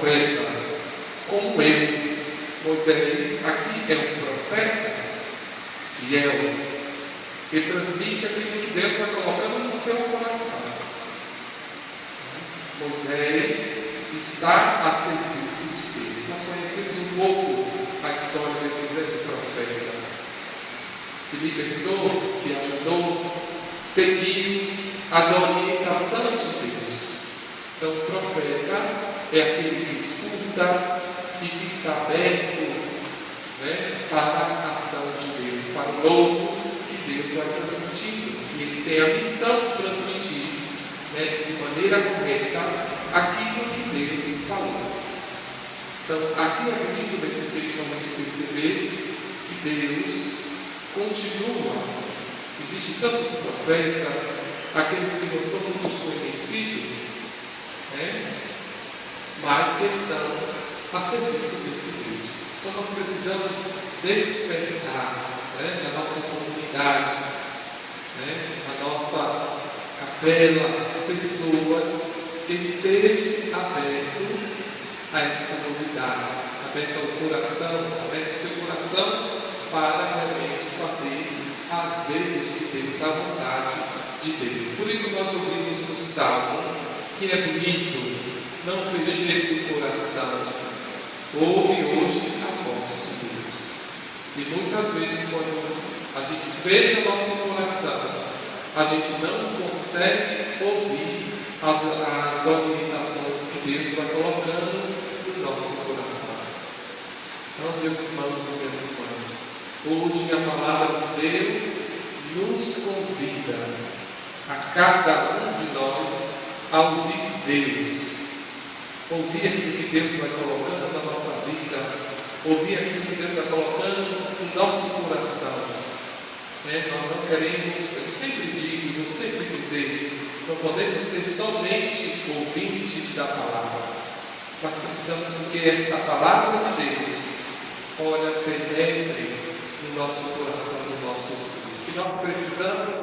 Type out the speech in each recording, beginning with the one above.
profeta como eu. Moisés aqui é um profeta fiel, que transmite aquilo que Deus vai colocando no seu coração. Moisés está a serviço de Deus. Nós conhecemos um pouco a história desse grande profeta, que libertou, que ajudou, seguiu as orientações de Deus. Então, o profeta é aquele que escuta e que está aberto, para a ação de Deus, para o novo que Deus vai transmitindo. E ele tem a missão de transmitir, de maneira correta aquilo que Deus falou. Então, aqui é bonito nesse texto somente perceber que Deus continua. Existem tantos profetas, aqueles que não são muito conhecidos, mas que estão a serviço desse Deus. Então nós precisamos despertar na nossa comunidade, na nossa capela, pessoas que estejam abertos a essa novidade, aberto ao coração, aberto ao seu coração para realmente fazer as vezes de Deus, a vontade de Deus. Por isso nós ouvimos no Salmo, que é bonito: não fecheis o coração, ouve hoje a voz de Deus. E muitas vezes, quando a gente fecha o nosso coração, a gente não consegue ouvir as orientações que Deus vai colocando no nosso coração. Então, meus irmãos e minhas irmãs, hoje a palavra de Deus nos convida a cada um de nós a ouvir Deus, ouvir aquilo que Deus vai colocando na nossa vida, ouvir aquilo que Deus vai colocando no nosso coração. Nós não queremos, eu sempre digo, eu sempre dizer, não podemos ser somente ouvintes da palavra, mas precisamos que esta palavra de Deus, penetre no nosso coração, no nosso ser. Que nós precisamos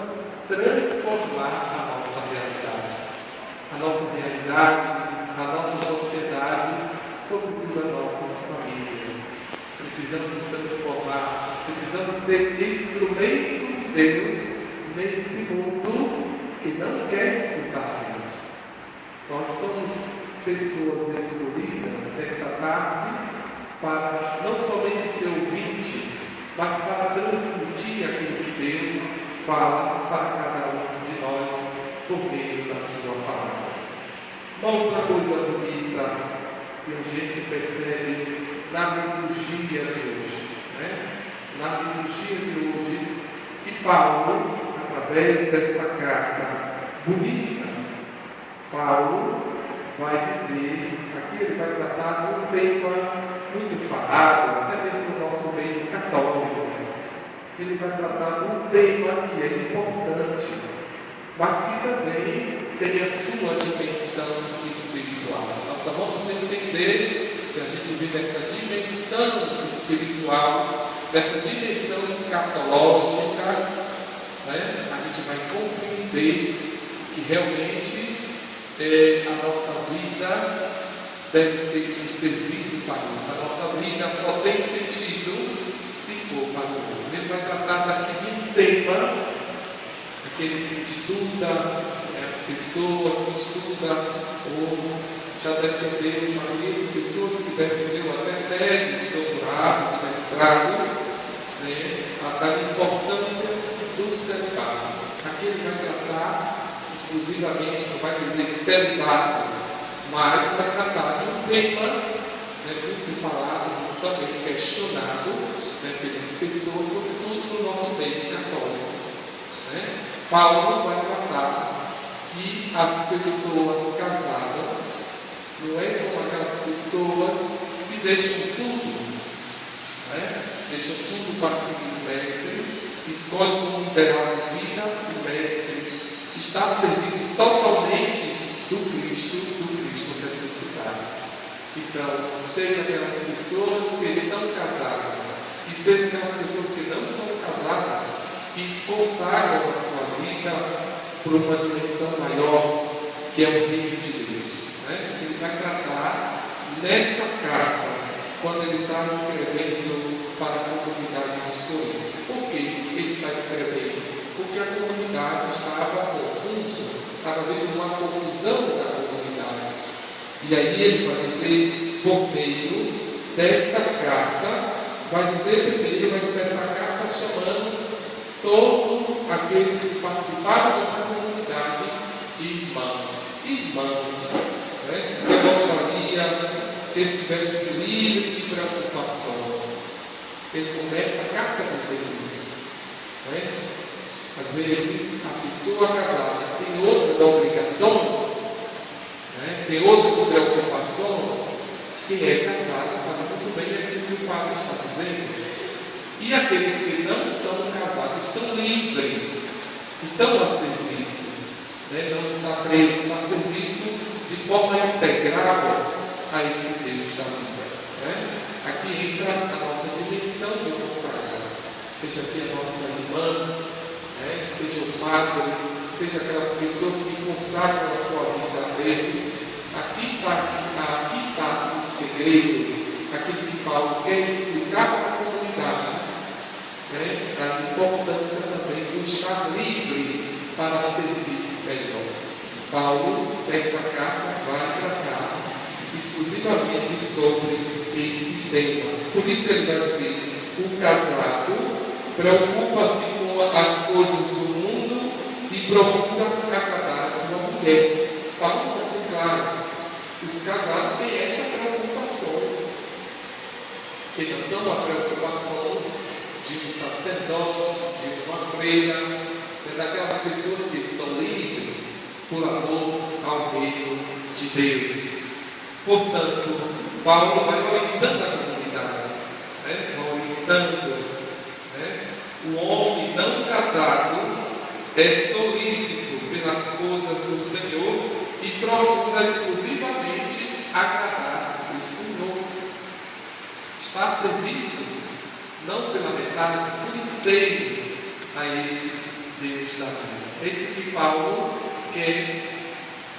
transformar a nossa realidade, a nossa sociedade, sobretudo as nossas famílias. Precisamos transformar, precisamos ser instrumento de Deus nesse mundo que não quer escutar Deus. Nós somos pessoas escolhidas nesta tarde para não somente ser ouvinte, mas para transmitir aquilo que Deus fala para cada um de nós por meio da sua palavra. Uma outra coisa bonita que a gente percebe na liturgia de hoje, na liturgia de hoje, que Paulo, através desta carta bonita, Paulo vai dizer, aqui ele vai tratar de um tema muito falado, até mesmo no nosso meio católico. Ele vai tratar de um tema que é importante, mas que também tem a sua dimensão espiritual. Nós só vamos entender se a gente vive essa dimensão espiritual, dessa dimensão escatológica, a gente vai compreender que realmente a nossa vida deve ser um serviço para o outro. A nossa vida só tem sentido se for para o outro. Ele vai tratar daqui de um tema, aqueles que estudam, as pessoas que estudam, ou já defenderam, já conheço pessoas que defenderam até tese de doutorado, de mestrado, da importância do celibato. Aqui ele vai tratar exclusivamente, não vai dizer celibato, mas vai tratar de um tema muito falado, também questionado pelas pessoas, sobretudo no nosso meio católico. Paulo vai tratar que as pessoas casadas não é como aquelas pessoas que deixam tudo, deixam tudo para seguir o mestre, escolhem como liderar a vida, o mestre está a serviço totalmente do Cristo ressuscitado. Então, seja aquelas pessoas que são casadas, e seja aquelas pessoas que não são casadas, que consagram a sua vida por uma dimensão maior, que é o reino de Deus. Ele vai tratar nesta carta, quando ele está escrevendo para a comunidade dos Coríntios. Por que ele está escrevendo? Porque a comunidade estava confusa, estava havendo uma confusão da comunidade. E aí ele vai dizer, por meio desta carta, vai dizer primeiro, vai começar a carta chamando todos aqueles que participaram dessa comunidade de irmãos. Irmãos, né? Eu gostaria que estivesse livre de preocupações. Ele começa a carta dizendo isso. Né? Às vezes a pessoa casada tem outras obrigações, né? Tem outras preocupações. Quem é casado sabe muito bem aquilo que o Padre está dizendo. E aqueles que não são casados estão livres, estão a serviço, né? Não está preso, está a serviço de forma integral a esse Deus da vida. Né? Aqui entra a nossa dimensão do consagrado, seja aqui a nossa irmã, né? Seja o padre, seja aquelas pessoas que consagram a sua vida a Deus. Aqui está o segredo, aquilo que Paulo quer explicar para a comunidade, né? A importância também de estar livre para servir melhor. Paulo, nesta carta, vai tratar exclusivamente sobre este tema. Por isso ele vai dizer: o casado preocupa-se com as coisas do mundo e procura agradar a sua mulher. Paulo vai ser claro. Os casados têm essas preocupações, que não são as preocupações de um sacerdote, de uma freira, daquelas pessoas que estão livres por amor ao reino de Deus. Portanto, Paulo vai orientando a comunidade, né? Orientando, né? O homem não casado é solícito pelas coisas do Senhor e procura exclusivamente agradar o Senhor. Está a serviço, não pela metade, por inteiro, a esse Deus da vida. É isso que Paulo quer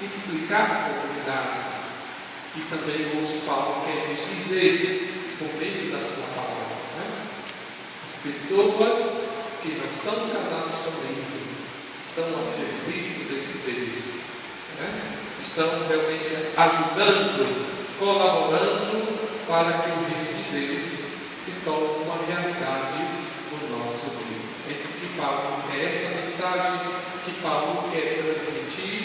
explicar à comunidade. E também hoje Paulo quer nos dizer, por meio da sua palavra, né? As pessoas que não são casadas também estão a serviço desse Deus. Estão realmente ajudando, colaborando para que o reino de Deus se torne uma realidade no nosso meio. É essa mensagem que Paulo quer transmitir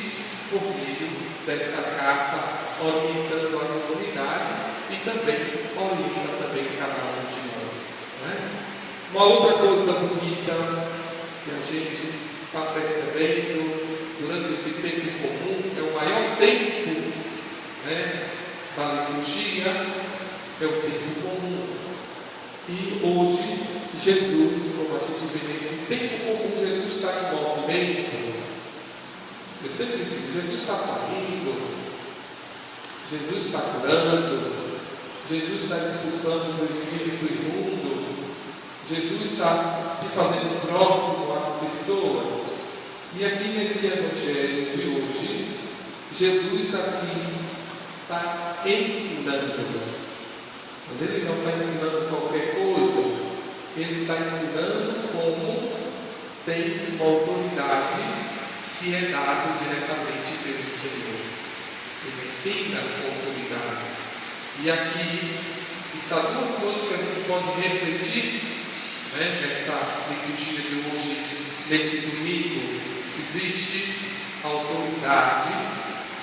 por meio desta carta, orientando a comunidade e também orienta também cada um de nós. Né? Uma outra coisa bonita que a gente está percebendo durante esse tempo comum, é o maior tempo, né, da liturgia, é o tempo comum. E hoje, Jesus, como a gente vê nesse tempo comum, Jesus está em movimento. Eu sempre digo, Jesus está saindo, Jesus está curando, Jesus está expulsando o espírito imundo, Jesus está se fazendo próximo às pessoas. E aqui nesse evangelho de hoje, Jesus aqui está ensinando. Mas ele não está ensinando qualquer coisa. Ele está ensinando como tem uma autoridade que é dada diretamente pelo Senhor. Ele ensina com autoridade. E aqui está duas coisas que a gente pode refletir, né, nessa liturgia de hoje, nesse domingo. Existe a autoridade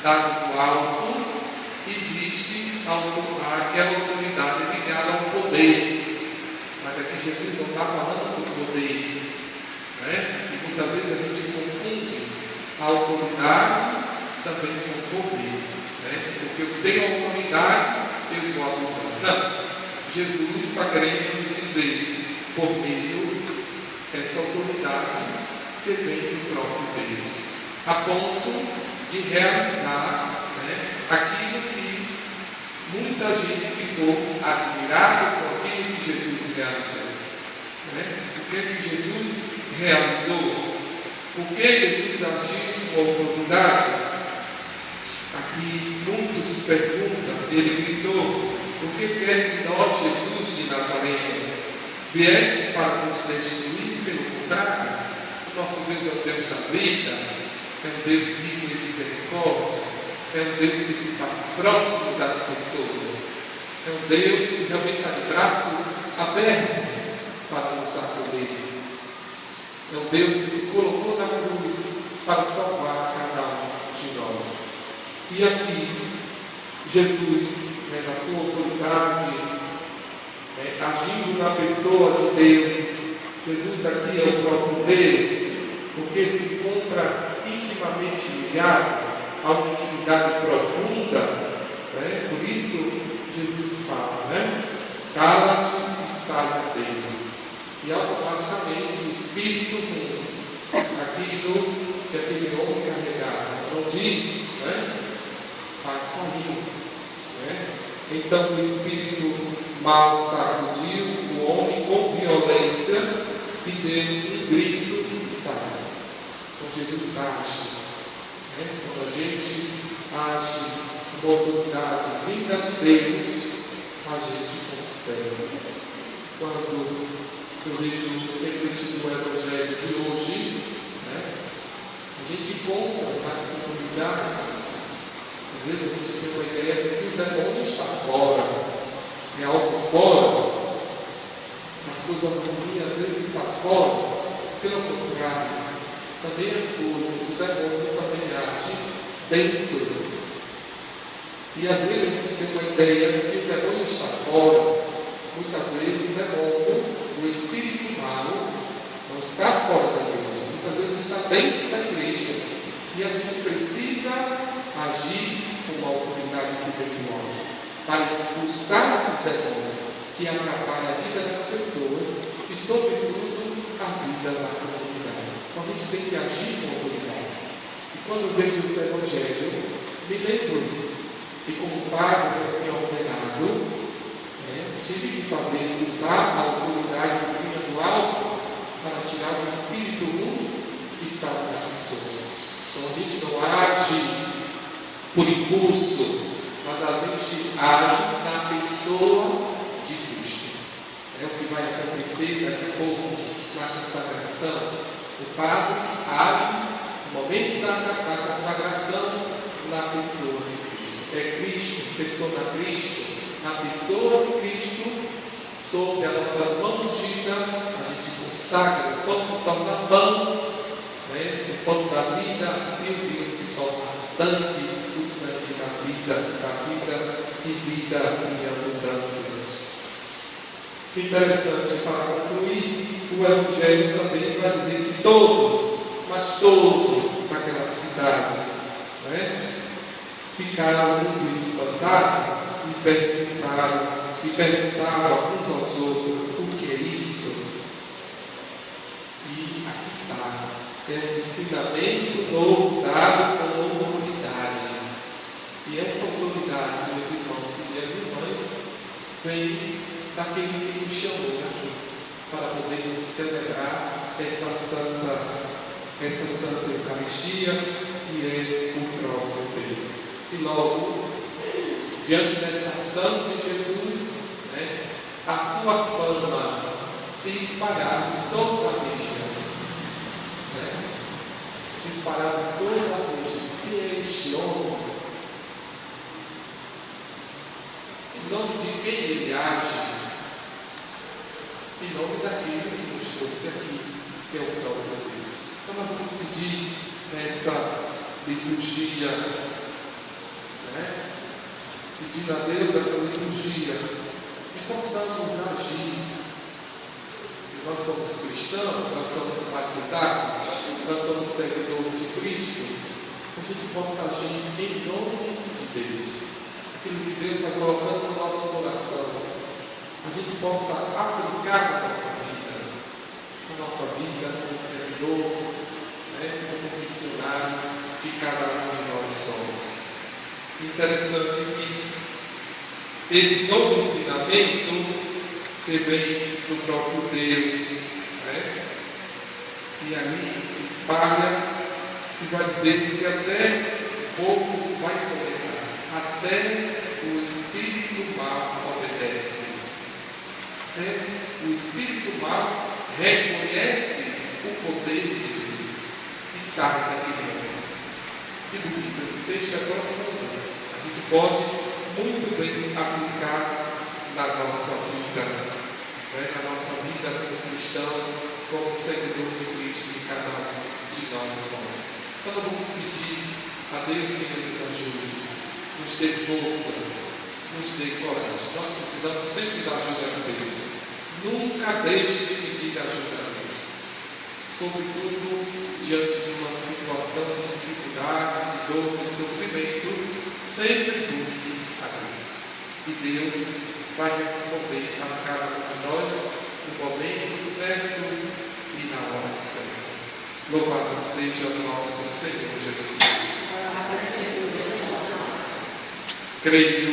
dada do alto, existe a autoridade, que é a autoridade ligada ao poder. Mas aqui Jesus não está falando do poder, né? E muitas vezes a gente confunde a autoridade também com o poder, né? Porque eu tenho autoridade, eu vou abusar. Não, Jesus está querendo nos dizer, por meio dessa autoridade que vem do próprio Deus, a ponto de realizar, né, aquilo que muita gente ficou admirada com aquilo que Jesus realizou. Né? O que Jesus realizou? Por que Jesus agiu com autoridade? Aqui muitos perguntam ele gritou: "O que quer de nós, Jesus de Nazaré? Vieste para nos destruir? Pelo contrário, o nosso Deus é o Deus da vida, é um Deus rico em misericórdia, é um Deus que se faz próximo das pessoas, é um Deus que realmente está de braço aberto para nos acolher, é um Deus que se colocou na cruz para salvar cada um de nós." E aqui, Jesus, na sua autoridade, agindo na pessoa de Deus, Jesus aqui é o próprio Deus, porque se encontra intimamente ligado a uma intimidade profunda, por isso Jesus fala, cala-te e sai dele. E automaticamente o Espírito muda aquilo que aquele homem carregava. Não diz, mas saiu. Então o Espírito mal sacudiu o homem com violência e deu um grito e saiu. Então Jesus age. Quando a gente age com autoridade vinda de Deus, a gente consegue. Quando eu vejo refletido no Evangelho de hoje, a gente encontra nas comunidades, às vezes a gente tem uma ideia de que o demônio está fora, é algo fora, as coisas ruins às vezes está fora. Pelo contrário, também as coisas, o demônio também age dentro. E às vezes a gente tem uma ideia de que o demônio está fora. Muitas vezes o demônio, o espírito mau, não está fora da igreja, muitas vezes está dentro da igreja. E a gente precisa agir com uma autoridade que vem do alto, para expulsar esses demônios que atrapalham a vida das pessoas e, sobretudo, a vida da comunidade. Então a gente tem que agir com autoridade. E quando eu vejo esse Evangelho, me lembro que, como padre recém-ordenado, tive que usar a autoridade que vinha do alto para tirar o espírito ruim que estava nas pessoas. Então a gente não age por impulso, mas a gente age na pessoa de Cristo. É o que vai acontecer daqui a pouco na consagração. O padre age no momento da consagração na pessoa de Cristo. É Cristo, Cristo. Na pessoa de Cristo, sob as nossas mãos ungidas, a gente consagra, o pão se torna pão, o pão da vida, e o vinho se torna sangue, o sangue da vida e vida em abundância. Interessante, para concluir, o Evangelho também vai dizer que todos, mas todos daquela cidade, ficaram muito espantados e perguntaram uns aos outros: o que é isso? E aqui está, é um ensinamento novo dado com autoridade. E essa autoridade, meus irmãos e minhas irmãs, vem daquele que nos chamou aqui para podermos celebrar essa santa Eucaristia, que é o próprio Deus. E logo, diante dessa ação de Jesus, a sua fama se espalhava em toda a região. Se espalhava em toda a região. E é este homem, em nome de quem ele age, em nome daquele que nos trouxe aqui, que é o próprio Deus. Então nós vamos pedir nessa liturgia, pedindo a Deus essa liturgia, que possamos agir. Nós somos cristãos, nós somos batizados, nós somos seguidores de Cristo, que a gente possa agir em nome de Deus. Aquilo que Deus vai colocando no nosso coração, a gente possa aplicar na nossa vida como seguidor, como missionário que cada um de nós somos. Interessante que esse novo ensinamento que vem do próprio Deus, e aí se espalha e vai dizer que até o povo vai começar, até o Espírito O espírito mal reconhece o poder de Deus e sai daquele mundo. E bonito, esse texto é profundo. A gente pode muito bem aplicar na nossa vida, na nossa vida como cristão, como seguidor de Cristo, que cada um de nós somos. Então vamos pedir a Deus que nos ajude, nos dê força, nos dê coragem. Nós precisamos sempre da ajuda de Deus. Nunca deixe de pedir ajuda a Deus. Sobretudo diante de uma situação de dificuldade, de dor, de sofrimento, sempre busque a Deus. E Deus vai responder a cada um de nós no momento certo e na hora certa. Louvado seja o nosso Senhor Jesus. Creio